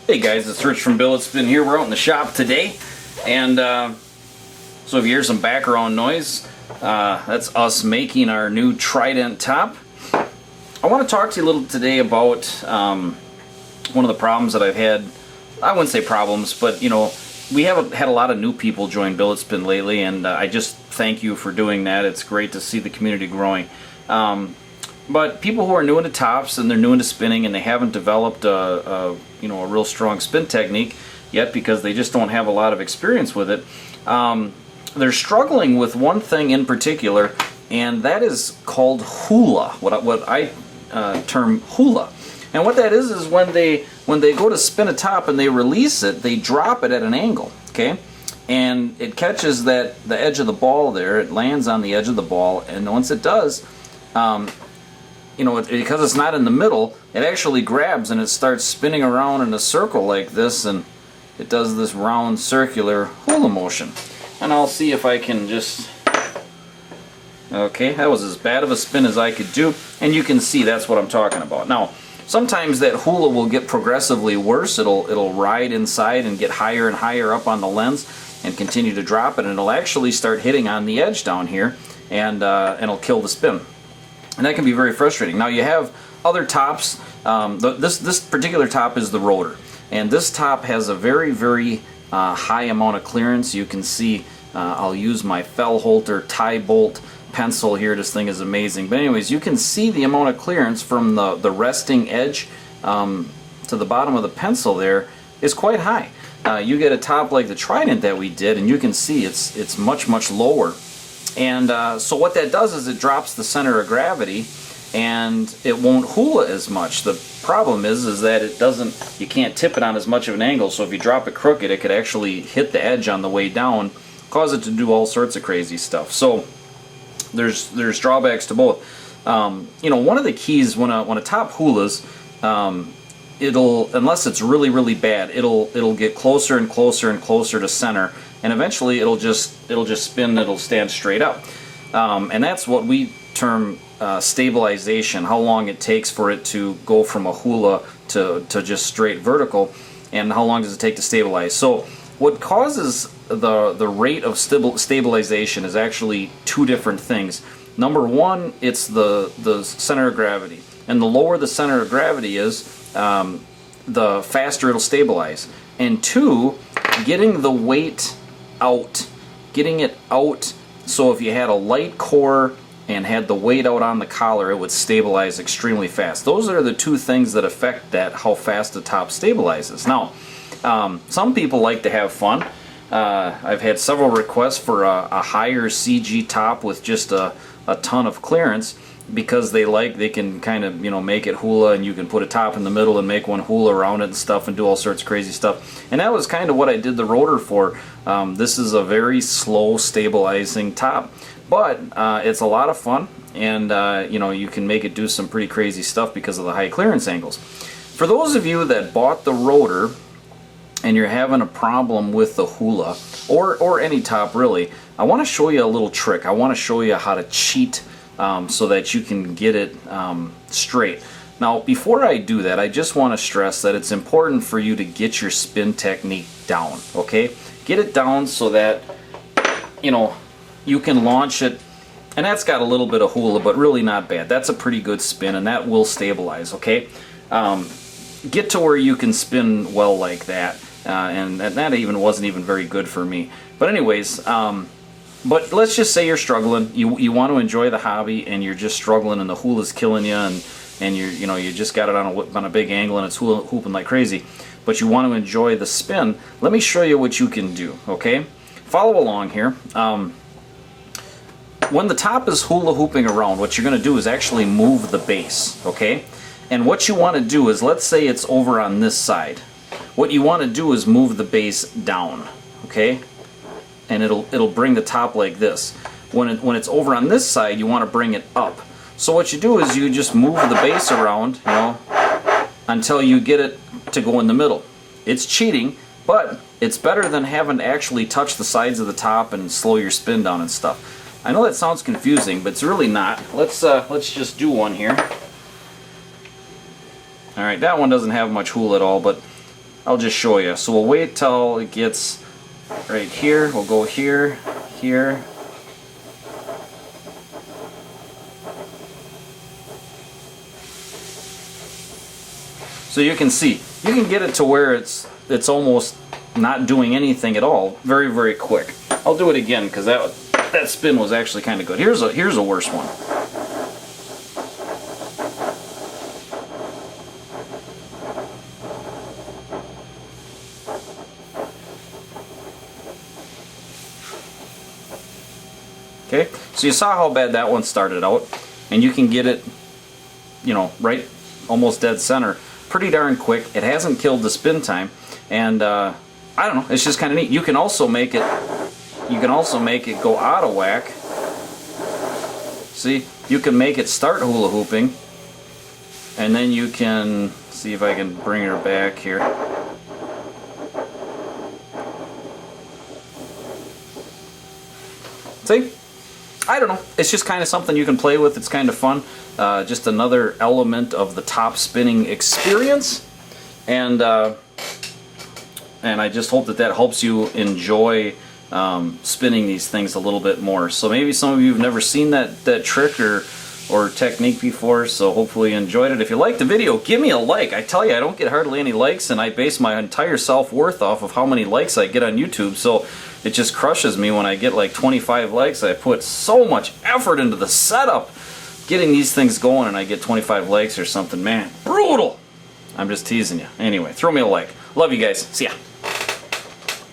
Hey guys, it's Rich from Billetspin here. We're out in the shop today, and so if you hear some background noise, that's us making our new Trident top. I want to talk to you a little today about one of the problems that I've had. I wouldn't say problems, but you know, we have had a lot of new people join Billetspin lately, and I just thank you for doing that. It's great to see the community growing. But people who are new into tops and they're new into spinning and they haven't developed a real strong spin technique yet because they just don't have a lot of experience with it, they're struggling with one thing in particular, and that is called Hula. What I term Hula. And what that is when they go to spin a top and they release it, they drop it at an angle, okay? And it catches the edge of the ball there. It lands on the edge of the ball, and once it does, because it's not in the middle, it actually grabs and it starts spinning around in a circle like this, and it does this round circular hula motion. And I'll see if I can just... Okay, that was as bad of a spin as I could do, and you can see that's what I'm talking about. Now, sometimes that hula will get progressively worse. It'll ride inside and get higher and higher up on the lens and continue to drop it, and it'll actually start hitting on the edge down here, and it'll kill the spin. And that can be very frustrating. Now you have other tops. This particular top is the rotor, and this top has a very, very high amount of clearance. You can see I'll use my Fellholter tie bolt pencil here. This thing is amazing. But anyways, you can see the amount of clearance from the resting edge to the bottom of the pencil there is quite high. You get a top like the Trident that we did, and you can see it's much, much lower. And so what that does is it drops the center of gravity, and it won't hula as much. The problem is that it doesn't, you can't tip it on as much of an angle, so if you drop it crooked, it could actually hit the edge on the way down, cause it to do all sorts of crazy stuff. So there's drawbacks to both. One of the keys when a top hulas, it'll, unless it's really, really bad, it'll get closer and closer and closer to center, and eventually it'll just spin. It'll stand straight up, and that's what we term stabilization. How long it takes for it to go from a hula to just straight vertical, and how long does it take to stabilize. So what causes the rate of stabilization is actually two different things. Number one, it's the center of gravity, and the lower the center of gravity is, the faster it'll stabilize. And two, getting the weight out, getting it out, so if you had a light core and had the weight out on the collar, it would stabilize extremely fast. Those are the two things that affect how fast the top stabilizes. Now, some people like to have fun. I've had several requests for a higher CG top with just a ton of clearance, because they can kind of make it hula, and you can put a top in the middle and make one hula around it and stuff and do all sorts of crazy stuff. And that was kind of what I did the rotor for. This is a very slow stabilizing top, but it's a lot of fun, and you can make it do some pretty crazy stuff because of the high clearance angles. For those of you that bought the rotor and you're having a problem with the hula, or any top really, I want to show you a little trick. I want to show you how to cheat so that you can get it straight. Now, before I do that, I just want to stress that it's important for you to get your spin technique down, okay? Get it down so that, you can launch it, and that's got a little bit of hula, but really not bad. That's a pretty good spin, and that will stabilize, okay? Get to where you can spin well like that, and that wasn't even very good for me. But anyways, but let's just say you're struggling. You want to enjoy the hobby, and you're just struggling, and the hula's killing you, and you just got it on a big angle, and it's hooping like crazy. But you want to enjoy the spin. Let me show you what you can do. Okay, follow along here. When the top is hula hooping around, what you're going to do is actually move the base. Okay, and what you want to do is, let's say it's over on this side. What you want to do is move the base down. Okay. And it'll bring the top like this. When it's over on this side, you want to bring it up. So what you do is you just move the base around, until you get it to go in the middle. It's cheating, but it's better than having to actually touch the sides of the top and slow your spin down and stuff. I know that sounds confusing, but it's really not. Let's just do one here. Alright, that one doesn't have much hula at all, but I'll just show you. So we'll wait till it gets right here. We'll go here, here. So you can see, you can get it to where it's almost not doing anything at all. Very, very quick. I'll do it again because that spin was actually kind of good. Here's a worse one. Okay, so you saw how bad that one started out, and you can get it, you know, right almost dead center pretty darn quick. It hasn't killed the spin time, and I don't know, it's just kind of neat. You can also make it go out of whack. See, you can make it start hula hooping, and then you can see if I can bring her back here. See? I don't know. It's just kind of something you can play with. It's kind of fun. Just another element of the top spinning experience. And I just hope that helps you enjoy spinning these things a little bit more. So maybe some of you have never seen that trick or technique before, so hopefully you enjoyed it. If you liked the video, give me a like. I tell you, I don't get hardly any likes, and I base my entire self-worth off of how many likes I get on YouTube, so it just crushes me when I get like 25 likes. I put so much effort into the setup, getting these things going, and I get 25 likes or something. Man, brutal! I'm just teasing you. Anyway, throw me a like. Love you guys. See ya.